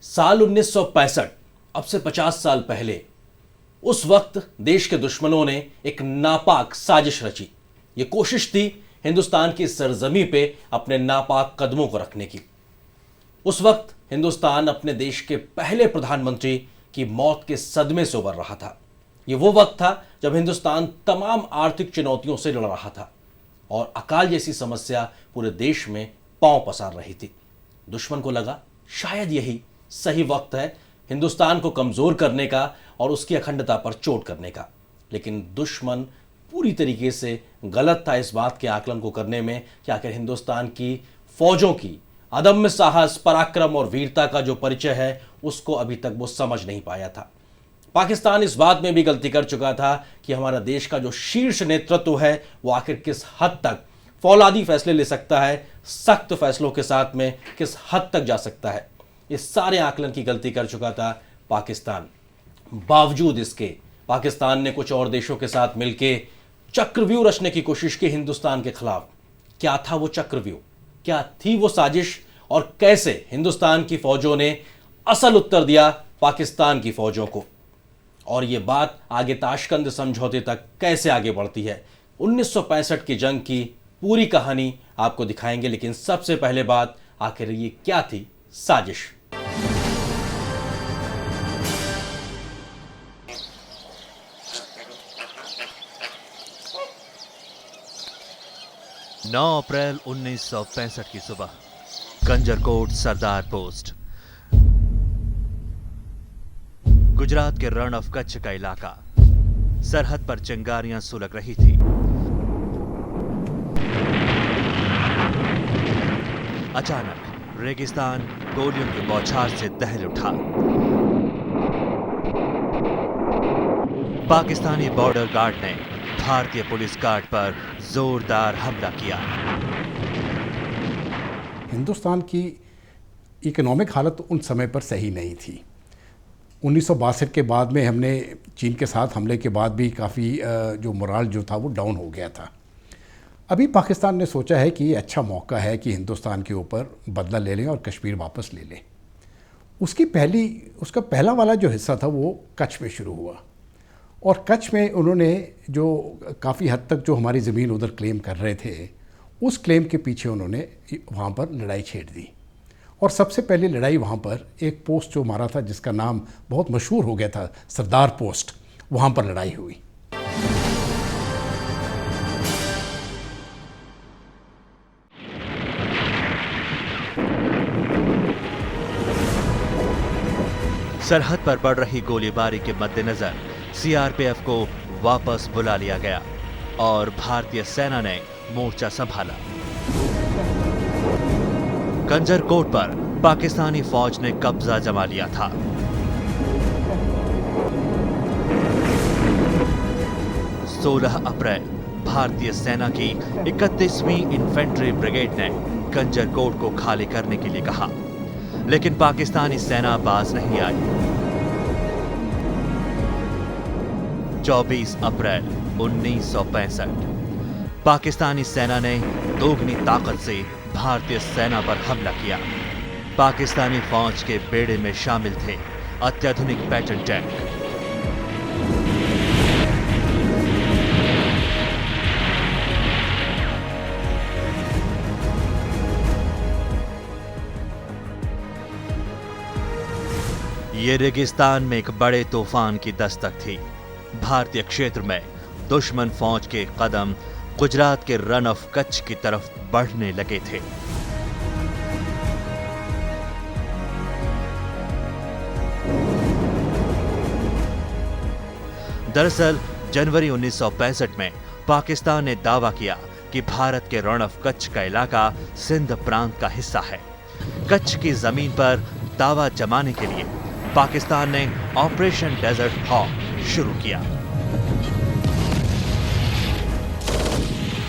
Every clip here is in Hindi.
साल 1965, अब से 50 साल पहले, उस वक्त देश के दुश्मनों ने एक नापाक साजिश रची। ये कोशिश थी हिंदुस्तान की सरजमी पे अपने नापाक कदमों को रखने की। उस वक्त हिंदुस्तान अपने देश के पहले प्रधानमंत्री की मौत के सदमे से उबर रहा था। ये वो वक्त था जब हिंदुस्तान तमाम आर्थिक चुनौतियों से लड़ रहा था और अकाल जैसी समस्या पूरे देश में पांव पसार रही थी। दुश्मन को लगा शायद यही सही वक्त है हिंदुस्तान को कमजोर करने का और उसकी अखंडता पर चोट करने का। लेकिन दुश्मन पूरी तरीके से गलत था इस बात के आकलन को करने में कि आखिर हिंदुस्तान की फौजों की अदम्य साहस, पराक्रम और वीरता का जो परिचय है उसको अभी तक वो समझ नहीं पाया था। पाकिस्तान इस बात में भी गलती कर चुका था कि हमारा देश का जो शीर्ष नेतृत्व है वो आखिर किस हद तक फौलादी फैसले ले सकता है, सख्त फैसलों के साथ में किस हद तक जा सकता है। इस सारे आकलन की गलती कर चुका था पाकिस्तान। बावजूद इसके पाकिस्तान ने कुछ और देशों के साथ मिलकर चक्रव्यूह रचने की कोशिश की हिंदुस्तान के खिलाफ। क्या था वो चक्रव्यूह, क्या थी वो साजिश और कैसे हिंदुस्तान की फौजों ने असल उत्तर दिया पाकिस्तान की फौजों को, और ये बात आगे ताशकंद समझौते तक कैसे आगे बढ़ती है। 1965 की जंग की पूरी कहानी आपको दिखाएंगे, लेकिन सबसे पहले बात, आखिर ये क्या थी साजिश। नौ अप्रैल 1965 की सुबह, कंजरकोट सरदार पोस्ट, गुजरात के रण ऑफ कच्छ का इलाका। सरहद पर चिंगारियां सुलग रही थी। अचानक रेगिस्तान गोलियों की बौछार से दहल उठा। पाकिस्तानी बॉर्डर गार्ड ने भारतीय पुलिस गार्ड पर जोरदार हमला किया। हिंदुस्तान की इकोनॉमिक हालत उन समय पर सही नहीं थी। 1962 के बाद में हमने चीन के साथ हमले के बाद भी काफ़ी जो मोराल जो था वो डाउन हो गया था। अभी पाकिस्तान ने सोचा है कि ये अच्छा मौका है कि हिंदुस्तान के ऊपर बदला ले लें और कश्मीर वापस ले लें। उसका पहला वाला जो हिस्सा था वो कच्छ में शुरू हुआ, और कच्छ में उन्होंने जो काफ़ी हद तक जो हमारी ज़मीन उधर क्लेम कर रहे थे, उस क्लेम के पीछे उन्होंने वहाँ पर लड़ाई छेड़ दी। और सबसे पहली लड़ाई वहाँ पर एक पोस्ट जो मारा था जिसका नाम बहुत मशहूर हो गया था, सरदार पोस्ट, वहाँ पर लड़ाई हुई। सरहद पर बढ़ रही गोलीबारी के मद्देनजर सीआरपीएफ को वापस बुला लिया गया और भारतीय सेना ने मोर्चा संभाला। कंजरकोट पर पाकिस्तानी फौज ने कब्जा जमा लिया था। सोलह अप्रैल भारतीय सेना की 31वीं इन्फेंट्री ब्रिगेड ने कंजरकोट को खाली करने के लिए कहा, लेकिन पाकिस्तानी सेना बाज नहीं आई। 24 अप्रैल 1965 पाकिस्तानी सेना ने दोगुनी ताकत से भारतीय सेना पर हमला किया। पाकिस्तानी फौज के बेड़े में शामिल थे अत्याधुनिक पैटर्न टैंक। ये रेगिस्तान में एक बड़े तूफान की दस्तक थी। भारतीय क्षेत्र में दुश्मन फौज के कदम गुजरात के रन ऑफ कच्छ की तरफ बढ़ने लगे थे। दरअसल जनवरी 1965 में पाकिस्तान ने दावा किया कि भारत के रण ऑफ कच्छ का इलाका सिंध प्रांत का हिस्सा है। कच्छ की जमीन पर दावा जमाने के लिए पाकिस्तान ने ऑपरेशन डेजर्ट हॉक शुरू किया।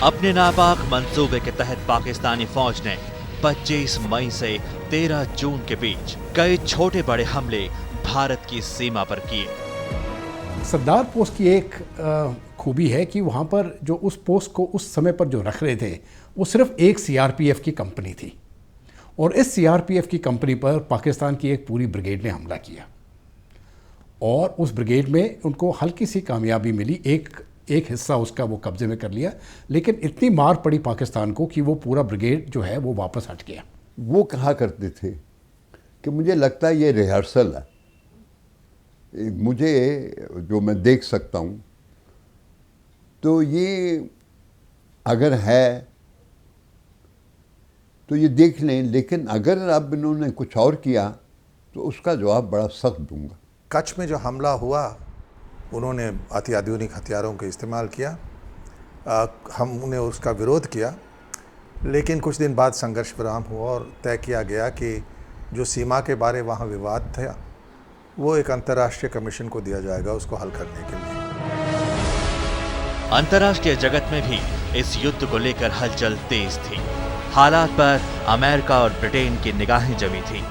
अपने नापाक मंसूबे के तहत पाकिस्तानी फौज ने 25 मई से 13 जून के बीच कई छोटे बड़े हमले भारत की सीमा पर किए। सरदार पोस्ट की एक खूबी है कि वहाँ पर जो उस पोस्ट को उस समय पर जो रख रहे थे वो सिर्फ एक सीआरपीएफ की कंपनी थी, और इस सीआरपीएफ की कंपनी पर पाकिस्तान की एक पूरी ब्रिगेड ने हमला किया और उस ब्रिगेड में उनको हल्की सी कामयाबी मिली, एक हिस्सा उसका वो कब्जे में कर लिया, लेकिन इतनी मार पड़ी पाकिस्तान को कि वो पूरा ब्रिगेड जो है वो वापस हट गया। वो कहा करते थे कि मुझे लगता है ये रिहर्सल है, मुझे जो मैं देख सकता हूँ तो ये अगर है तो ये देख लें, लेकिन अगर अब इन्होंने कुछ और किया तो उसका जवाब बड़ा सख्त दूंगा। कच्छ में जो हमला हुआ उन्होंने अत्याधुनिक हथियारों का इस्तेमाल किया, हमने उसका विरोध किया, लेकिन कुछ दिन बाद संघर्ष विराम हुआ और तय किया गया कि जो सीमा के बारे वहाँ विवाद था वो एक अंतर्राष्ट्रीय कमीशन को दिया जाएगा उसको हल करने के लिए। अंतर्राष्ट्रीय जगत में भी इस युद्ध को लेकर हलचल तेज थी। हालात पर अमेरिका और ब्रिटेन की निगाहें जमी थी।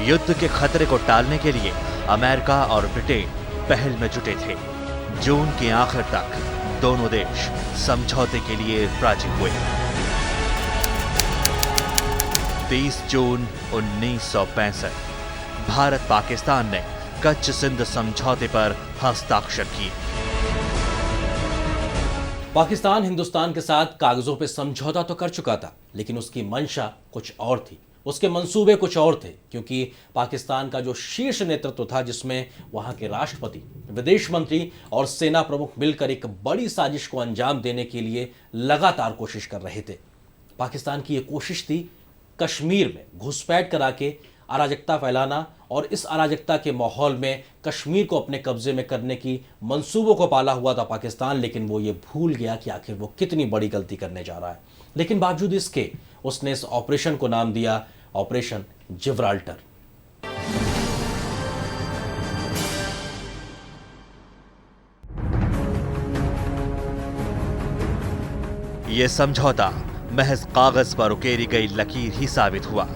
युद्ध के खतरे को टालने के लिए अमेरिका और ब्रिटेन पहल में जुटे थे। जून के आखिर तक दोनों देश समझौते के लिए राजी हुए। 30 जून 1965 भारत पाकिस्तान ने कच्छ सिंध समझौते पर हस्ताक्षर किए। पाकिस्तान हिंदुस्तान के साथ कागजों पे समझौता तो कर चुका था, लेकिन उसकी मंशा कुछ और थी, उसके मंसूबे कुछ और थे, क्योंकि पाकिस्तान का जो शीर्ष नेतृत्व था, जिसमें वहां के राष्ट्रपति, विदेश मंत्री और सेना प्रमुख मिलकर एक बड़ी साजिश को अंजाम देने के लिए लगातार कोशिश कर रहे थे। पाकिस्तान की यह कोशिश थी कश्मीर में घुसपैठ करा के अराजकता फैलाना और इस अराजकता के माहौल में कश्मीर को अपने कब्जे में करने की मंसूबों को पाला हुआ था पाकिस्तान, लेकिन वो ये भूल गया कि आखिर वो कितनी बड़ी गलती करने जा रहा है। लेकिन बावजूद इसके उसने इस ऑपरेशन को नाम दिया ऑपरेशन जिब्राल्टर। यह समझौता महज कागज पर उकेरी गई लकीर ही साबित हुआ।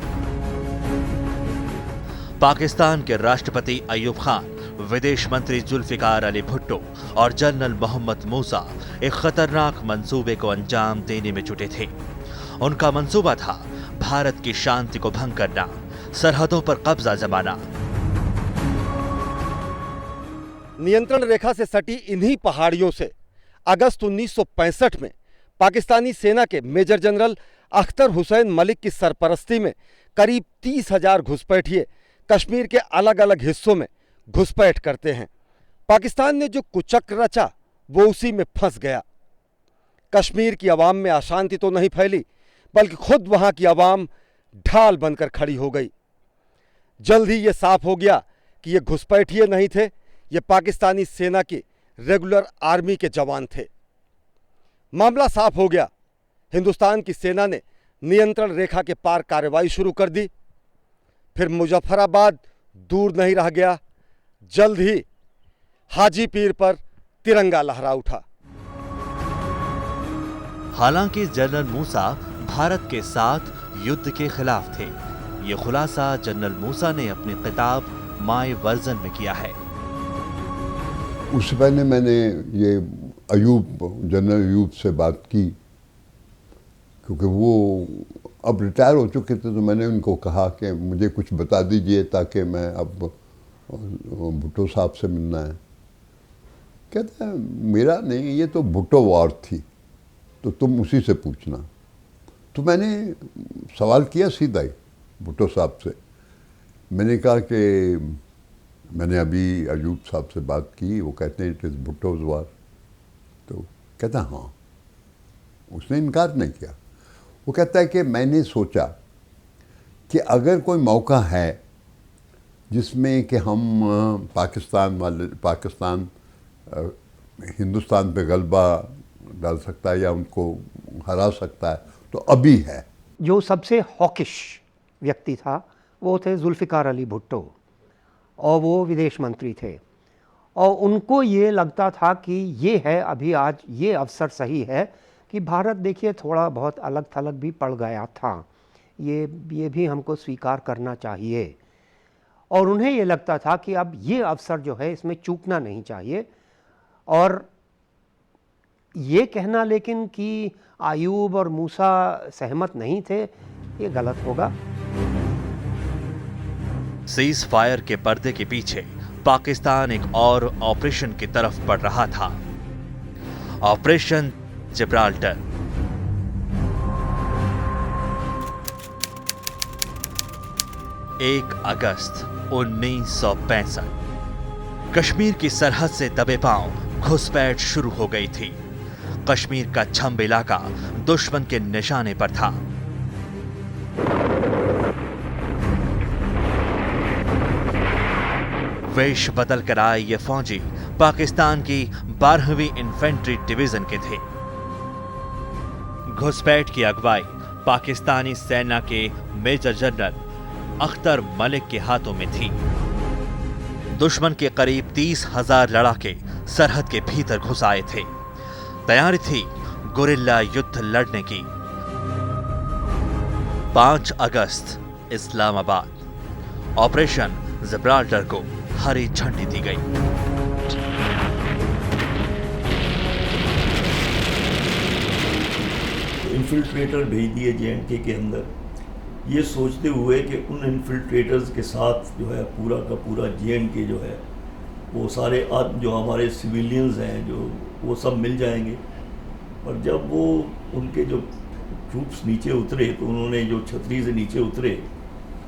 पाकिस्तान के राष्ट्रपति अयूब खान, विदेश मंत्री जुल्फिकार अली भुट्टो और जनरल मोहम्मद मूसा एक खतरनाक मंसूबे को अंजाम देने में जुटे थे। उनका मंसूबा था भारत की शांति को भंग करना, सरहदों पर कब्जा जमाना। नियंत्रण रेखा से सटी इन्हीं पहाड़ियों से अगस्त 1965 में पाकिस्तानी सेना के मेजर जनरल अख्तर हुसैन मलिक की सरपरस्ती में करीब 30,000 घुसपैठिए कश्मीर के अलग अलग हिस्सों में घुसपैठ करते हैं। पाकिस्तान ने जो कुचक्र रचा वो उसी में फंस गया। कश्मीर की आवाम में अशांति तो नहीं फैली, बल्कि खुद वहां की आवाम ढाल बनकर खड़ी हो गई। जल्द ही ये साफ हो गया कि ये घुसपैठिए नहीं थे, ये पाकिस्तानी सेना की रेगुलर आर्मी के जवान थे। मामला साफ हो गया। हिंदुस्तान की सेना ने नियंत्रण रेखा के पार कार्रवाई शुरू कर दी। फिर मुजफ्फराबाद दूर नहीं रह गया। जल्द ही हाजी पीर पर तिरंगा लहरा उठा। हालांकि जनरल मूसा भारत के साथ युद्ध के खिलाफ थे। ये खुलासा जनरल मूसा ने अपनी किताब माय वर्जन में किया है। उससे पहले मैंने ये जनरल अयूब से बात की, क्योंकि वो अब रिटायर हो चुके थे, तो मैंने उनको कहा कि मुझे कुछ बता दीजिए ताकि मैं अब भुट्टो साहब से मिलना है। कहते हैं मेरा नहीं, ये तो भुट्टो वार थी, तो तुम उसी से पूछना। तो मैंने सवाल किया सीधा ही भुट्टो साहब से। मैंने कहा कि मैंने अभी अयूब साहब से बात की, वो कहते हैं इट इज़ भुट्टोज वार। तो कहता हाँ, उसने इनकार नहीं किया। वो कहता है कि मैंने सोचा कि अगर कोई मौका है जिसमें कि हम पाकिस्तान हिंदुस्तान पे गलबा डाल सकता है या उनको हरा सकता है, तो अभी है। जो सबसे हॉकिश व्यक्ति था वो थे जुल्फ़िकार अली भुट्टो, और वो विदेश मंत्री थे, और उनको ये लगता था कि ये है अभी आज ये अवसर सही है कि भारत देखिए थोड़ा बहुत अलग थलग भी पड़ गया था, ये भी हमको स्वीकार करना चाहिए। और उन्हें ये लगता था कि अब ये अवसर जो है इसमें चूकना नहीं चाहिए। और ये कहना लेकिन कि अयूब और मूसा सहमत नहीं थे, ये गलत होगा। सीज फायर के पर्दे के पीछे पाकिस्तान एक और ऑपरेशन की तरफ बढ़ रहा था, ऑपरेशन जिब्राल्टर। एक अगस्त 1965 कश्मीर की सरहद से दबे पांव घुसपैठ शुरू हो गई थी। कश्मीर का छंब इलाका दुश्मन के निशाने पर था। वेश बदल कर आए ये फौजी पाकिस्तान की 12वीं इन्फेंट्री डिवीजन के थे। घुसपैठ की अगुवाई पाकिस्तानी सेना के मेजर जनरल अख्तर मलिक के हाथों में थी। दुश्मन के करीब 30,000 लड़ाके सरहद के भीतर घुस आए थे। तैयारी थी गुरिल्ला युद्ध लड़ने की। 5 अगस्त इस्लामाबाद। ऑपरेशन जिब्राल्टर को हरी झंडी दी गई। इन्फिल्ट्रेटर भेज दिए जे.एंड.के के अंदर, ये सोचते हुए कि उन इन्फिल्ट्रेटर्स के साथ जो है पूरा का पूरा जे.एंड.के जो है वो सारे जो हमारे सिविलियंस हैं जो वो सब मिल जाएंगे। और जब वो उनके जो ट्रूप्स नीचे उतरे तो उन्होंने जो छतरी से नीचे उतरे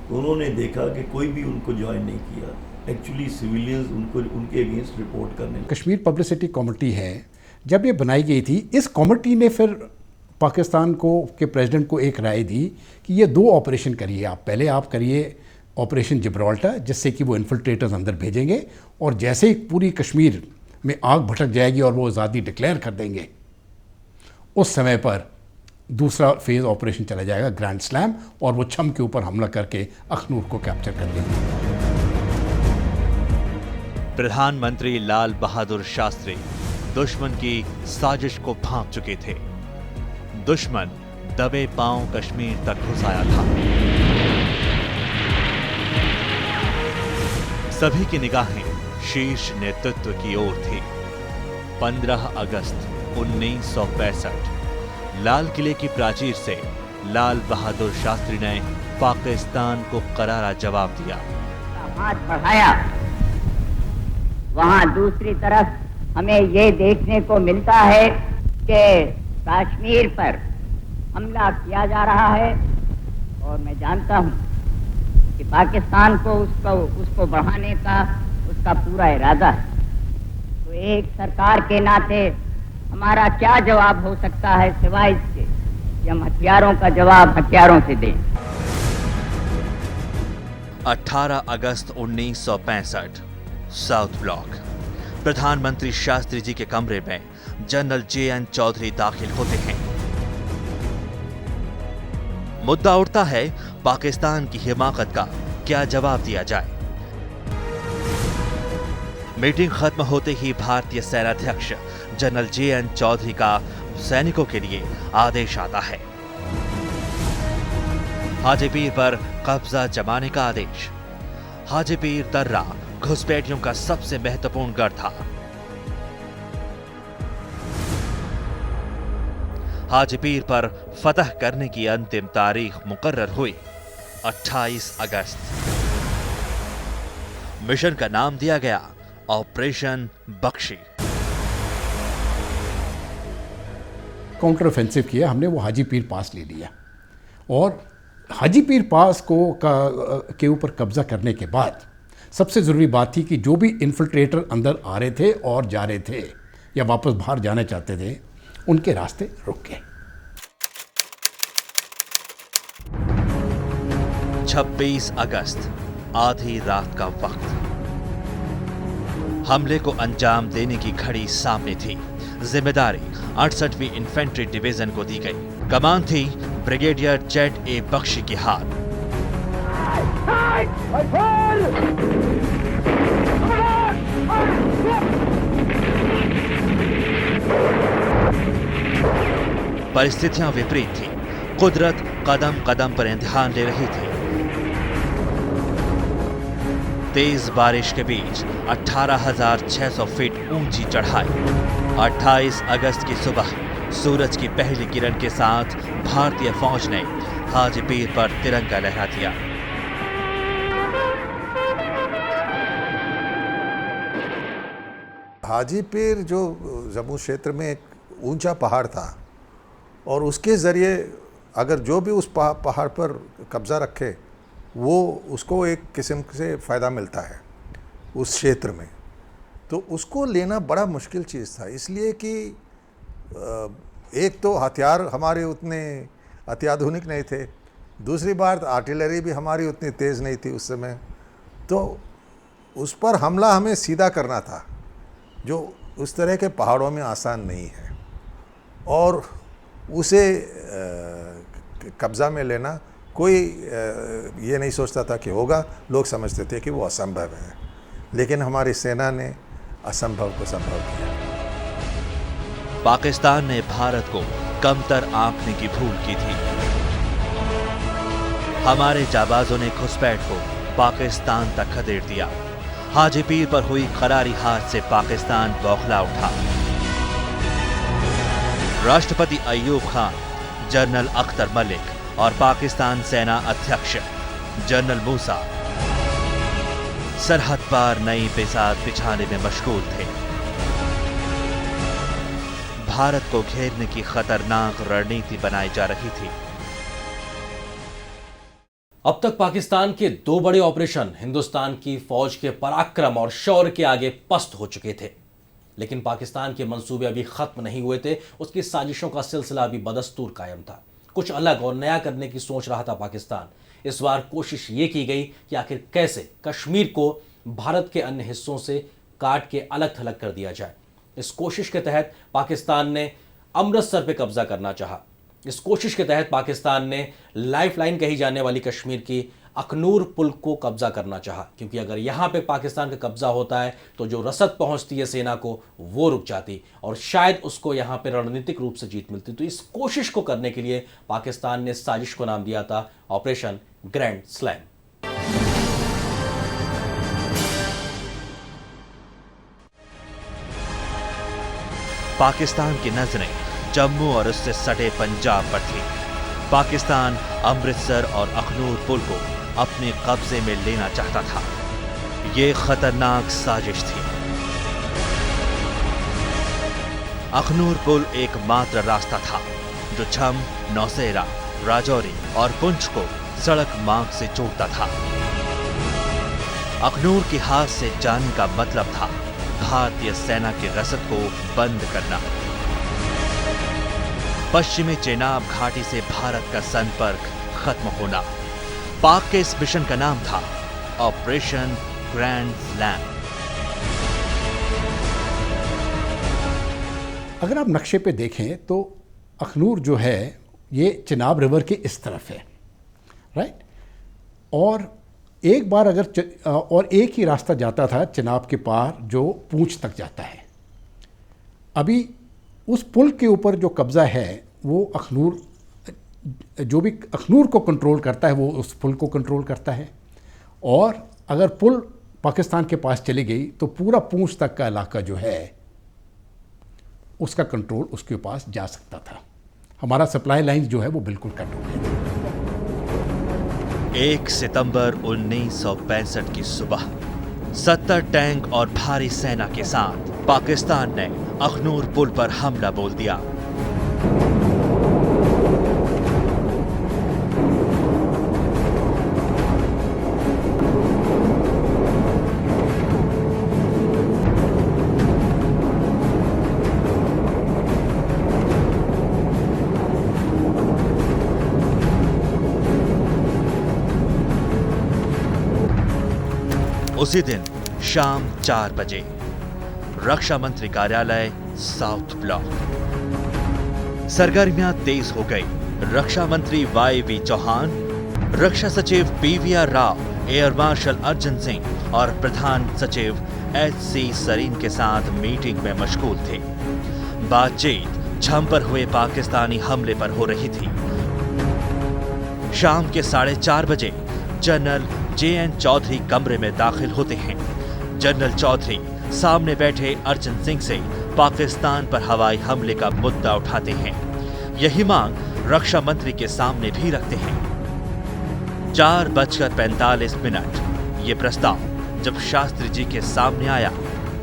तो उन्होंने देखा कि कोई भी उनको ज्वाइन नहीं किया। एक्चुअली सिविलियंस उनको उनके अगेंस्ट रिपोर्ट करने लगे। कश्मीर पब्लिसिटी कमेटी है, जब ये बनाई गई थी, इस कमेटी ने फिर पाकिस्तान को के प्रेसिडेंट को एक राय दी कि ये 2 ऑपरेशन करिए आप। पहले आप करिए ऑपरेशन जिब्राल्टर, जिससे कि वो इन्फिल्ट्रेटर्स अंदर भेजेंगे और जैसे ही पूरी कश्मीर में आग भड़क जाएगी और वो आज़ादी डिक्लेयर कर देंगे, उस समय पर दूसरा फेज़ ऑपरेशन चला जाएगा ग्रैंड स्लैम, और वो छम के ऊपर हमला करके अखनूर को कैप्चर कर लेंगे। प्रधानमंत्री लाल बहादुर शास्त्री दुश्मन की साजिश को भांप चुके थे। दुश्मन दबे पांव कश्मीर तक घुस आया था। सभी की निगाहें शीर्ष नेतृत्व की ओर थी। 15 अगस्त 1965 लाल किले की प्राचीर से लाल बहादुर शास्त्री ने पाकिस्तान को करारा जवाब दिया। हाथ बढ़ाया, वहां दूसरी तरफ हमें ये देखने को मिलता है कि कश्मीर पर हमला किया जा रहा है, और मैं जानता हूं कि पाकिस्तान को उसको बढ़ाने का उसका पूरा इरादा है। तो एक सरकार के नाते हमारा क्या जवाब हो सकता है सिवाय इसके कि हम हथियारों का जवाब हथियारों से दें। 18 अगस्त 1965 साउथ ब्लॉक। प्रधानमंत्री शास्त्री जी के कमरे में जनरल जे.एन. चौधरी दाखिल होते हैं। मुद्दा उठता है पाकिस्तान की हिमाकत का क्या जवाब दिया जाए। मीटिंग खत्म होते ही भारतीय सेनाध्यक्ष जनरल जे.एन. चौधरी का सैनिकों के लिए आदेश आता है। हाजीपीर पर कब्जा जमाने का आदेश। हाजीपीर दर्रा घुसपैठियों का सबसे महत्वपूर्ण गढ़ था। हाजीपीर पर फतह करने की अंतिम तारीख मुकर्रर हुई 28 अगस्त। मिशन का नाम दिया गया ऑपरेशन बख्शी। काउंटर ऑफेंसिव किया हमने, वो हाजीपीर पास ले लिया, और हाजीपीर पास के ऊपर कब्जा करने के बाद सबसे ज़रूरी बात थी कि जो भी इन्फिल्ट्रेटर अंदर आ रहे थे और जा रहे थे या वापस बाहर जाना चाहते थे, उनके रास्ते रुक गए। 26 अगस्त आधी रात का वक्त। हमले को अंजाम देने की घड़ी सामने थी। जिम्मेदारी 68वीं इन्फेंट्री डिवीजन को दी गई। कमान थी ब्रिगेडियर Z.A. बख्शी की हाथ। परिस्थितियां विपरीत थी। कुदरत कदम कदम पर इम्तिहान ले रही थी। तेज बारिश के बीच 18,600 फीट ऊंची चढ़ाई। 28 अगस्त की सुबह सूरज की पहली किरण के साथ भारतीय फौज ने हाजीपीर पर तिरंगा लहरा दिया। हाजी पीर जो जम्मू क्षेत्र में एक ऊंचा पहाड़ था और उसके ज़रिए अगर जो भी उस पहाड़ पर कब्ज़ा रखे वो उसको एक किस्म से फ़ायदा मिलता है उस क्षेत्र में, तो उसको लेना बड़ा मुश्किल चीज़ था। इसलिए कि एक तो हथियार हमारे उतने अत्याधुनिक नहीं थे, दूसरी बात आर्टिलरी भी हमारी उतनी तेज़ नहीं थी उस समय, तो उस पर हमला हमें सीधा करना था जो उस तरह के पहाड़ों में आसान नहीं है, और उसे कब्ज़ा में लेना कोई ये नहीं सोचता था कि होगा, लोग समझते थे कि वो असंभव है, लेकिन हमारी सेना ने असंभव को संभव किया। पाकिस्तान ने भारत को कमतर आंकने की भूल की थी। हमारे जाबाजों ने घुसपैठ को पाकिस्तान तक खदेड़ दिया। हाजी पीर पर हुई करारी हार से पाकिस्तान बौखला उठा। राष्ट्रपति अय्यूब खान, जनरल अख्तर मलिक और पाकिस्तान सेना अध्यक्ष जनरल मूसा सरहद पार नई बिसात बिछाने में मशगूल थे। भारत को घेरने की खतरनाक रणनीति बनाई जा रही थी। अब तक पाकिस्तान के 2 बड़े ऑपरेशन हिंदुस्तान की फौज के पराक्रम और शौर्य के आगे पस्त हो चुके थे, लेकिन पाकिस्तान के मंसूबे अभी खत्म नहीं हुए थे। उसकी साजिशों का सिलसिला अभी बदस्तूर कायम था। कुछ अलग और नया करने की सोच रहा था पाकिस्तान। इस बार कोशिश ये की गई कि आखिर कैसे कश्मीर को भारत के अन्य हिस्सों से काट के अलग थलग कर दिया जाए। इस कोशिश के तहत पाकिस्तान ने अमृतसर पे कब्जा करना चाहा। इस कोशिश के तहत पाकिस्तान ने लाइफलाइन कही जाने वाली कश्मीर की अखनूर पुल को कब्जा करना चाहा, क्योंकि अगर यहां पे पाकिस्तान का कब्जा होता है तो जो रसद पहुंचती है सेना को वो रुक जाती और शायद उसको यहां पे रणनीतिक रूप से जीत मिलती। तो इस कोशिश को करने के लिए पाकिस्तान ने साजिश को नाम दिया था ऑपरेशन ग्रैंड स्लैम। पाकिस्तान की नजरें जम्मू और उससे सटे पंजाब पर थी। पाकिस्तान अमृतसर और अखनूर पुल को अपने कब्जे में लेना चाहता था। यह खतरनाक साजिश थी। अखनूर पुल एकमात्र रास्ता था जो छम, नौशेरा, राजौरी और पुंछ को सड़क मार्ग से जोड़ता था। अखनूर के हाथ से जाने का मतलब था भारतीय सेना की रसद को बंद करना। पश्चिमी चेनाब घाटी से भारत का संपर्क खत्म होना। पाक के इस मिशन का नाम था ऑपरेशन ग्रैंड स्लैम। अगर आप नक्शे पे देखें तो अखनूर जो है ये चिनाब रिवर के इस तरफ है, राइट। और एक बार और एक ही रास्ता जाता था चिनाब के पार जो पूंछ तक जाता है। अभी उस पुल के ऊपर जो कब्ज़ा है वो अखनूर, जो भी अखनूर को कंट्रोल करता है वो उस पुल को कंट्रोल करता है। और अगर पुल पाकिस्तान के पास चली गई तो पूरा पूंछ तक का इलाका जो है उसका कंट्रोल उसके पास जा सकता था। हमारा सप्लाई लाइन जो है वो बिल्कुल कट हो गई। 1 सितंबर 1965 की सुबह 70 टैंक और भारी सेना के साथ पाकिस्तान ने अखनूर पुल पर हमला बोल दिया। उसी दिन शाम 4 बजे रक्षा मंत्री कार्यालय साउथ ब्लॉक। सरगर्मियां तेज हो गई। रक्षा मंत्री YV चौहान, रक्षा सचिव PVR Rao, air marshal Arjun Singh और प्रधान सचिव HC सरीन के साथ मीटिंग में मशगूल थे। बातचीत छम पर हुए पाकिस्तानी हमले पर हो रही थी। शाम के 4:30 बजे जनरल JN चौधरी कमरे में दाखिल होते हैं। जनरल चौधरी सामने बैठे अर्जुन सिंह से पाकिस्तान पर हवाई हमले का मुद्दा उठाते हैं। यही मांग रक्षा मंत्री के सामने भी रखते हैं। 4:45 ये प्रस्ताव जब शास्त्री जी के सामने आया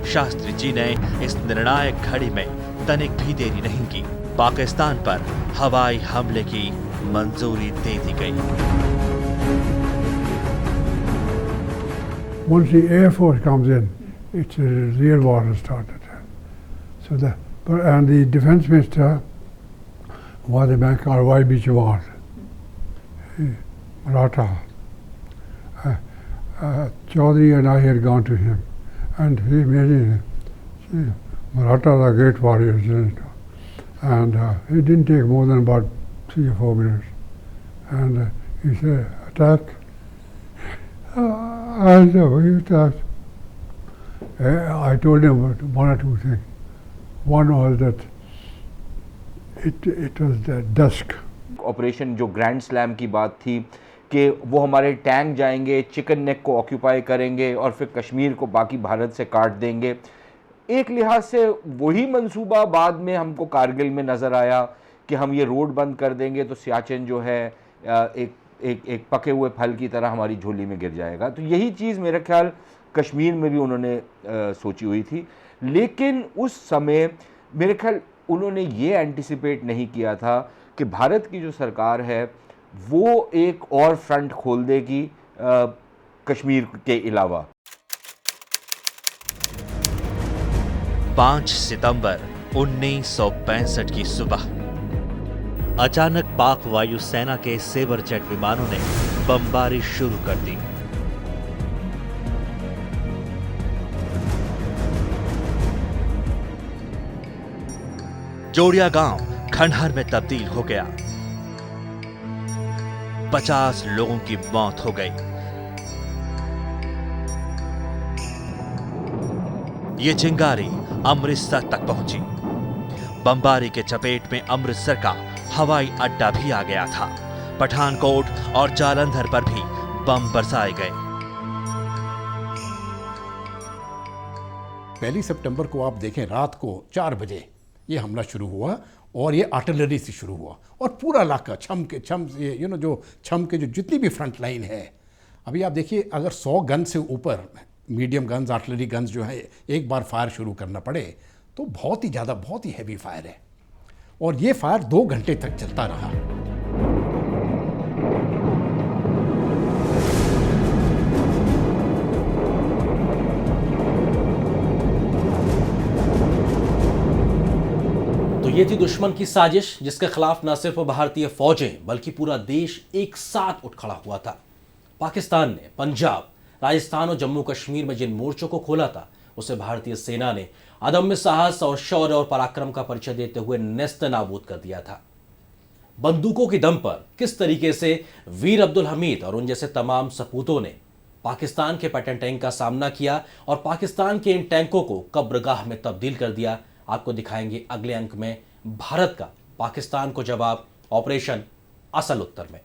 शास्त्री जी ने इस निर्णायक घड़ी में तनिक भी देरी नहीं की। पाकिस्तान पर हवाई हमले की मंजूरी दे दी गई। Once the Air Force comes in, it's a real war has started. So and the Defence Minister was a man called Y.B. Chawar, Maratha. Chaudhary and I had gone to him, and he made it. Marathas are great warriors, isn't it? And it didn't take more than about 3 or 4 minutes. And he said, attack. I said, we attacked. I told him one or two things. One was that it was the dusk. Operation जो ग्रैंड स्लैम की बात थी कि वो हमारे टैंक जाएंगे, चिकन नेक को ऑक्यूपाई करेंगे और फिर कश्मीर को बाकी भारत से काट देंगे। एक लिहाज से वही मंसूबा बाद में हमको कारगिल में नज़र आया कि हम ये रोड बंद कर देंगे तो सियाचिन जो है एक पके हुए फल की तरह हमारी झोली में गिर जाएगा। तो यही चीज़ मेरा ख्याल कश्मीर में भी उन्होंने सोची हुई थी, लेकिन उस समय मेरे ख्याल उन्होंने ये एंटिसिपेट नहीं किया था कि भारत की जो सरकार है वो एक और फ्रंट खोल देगी कश्मीर के अलावा। 5 सितंबर 1965 की सुबह अचानक पाक वायुसेना के सेबर जेट विमानों ने बमबारी शुरू कर दी। जोड़िया गांव खंडहर में तब्दील हो गया। 50 लोगों की मौत हो गई। ये चिंगारी अमृतसर तक पहुंची। बमबारी के चपेट में अमृतसर का हवाई अड्डा भी आ गया था। पठानकोट और जालंधर पर भी बम बरसाए गए। 1 सितंबर को आप देखें रात को 4 बजे ये हमला शुरू हुआ और ये आर्टिलरी से शुरू हुआ और पूरा इलाका छम के जो जितनी भी फ्रंट लाइन है, अभी आप देखिए अगर 100 गन से ऊपर मीडियम गन्स आर्टिलरी गन्स जो है एक बार फायर शुरू करना पड़े तो बहुत ही हैवी फायर है और ये फायर 2 घंटे तक चलता रहा। तो ये थी दुश्मन की साजिश जिसके खिलाफ न सिर्फ भारतीय फौजें बल्कि पूरा देश एक साथ उठ खड़ा हुआ था। पाकिस्तान ने पंजाब, राजस्थान और जम्मू कश्मीर में जिन मोर्चों को खोला था उसे भारतीय सेना ने अदम्य साहस और शौर्य और पराक्रम का परिचय देते हुए नेस्तनाबूद कर दिया था। बंदूकों की दम पर किस तरीके से वीर अब्दुल हमीद और उन जैसे तमाम सपूतों ने पाकिस्तान के पैटर्न टैंक का सामना किया और पाकिस्तान के इन टैंकों को कब्रगाह में तब्दील कर दिया, आपको दिखाएंगे अगले अंक में भारत का पाकिस्तान को जवाब ऑपरेशन असल उत्तर में।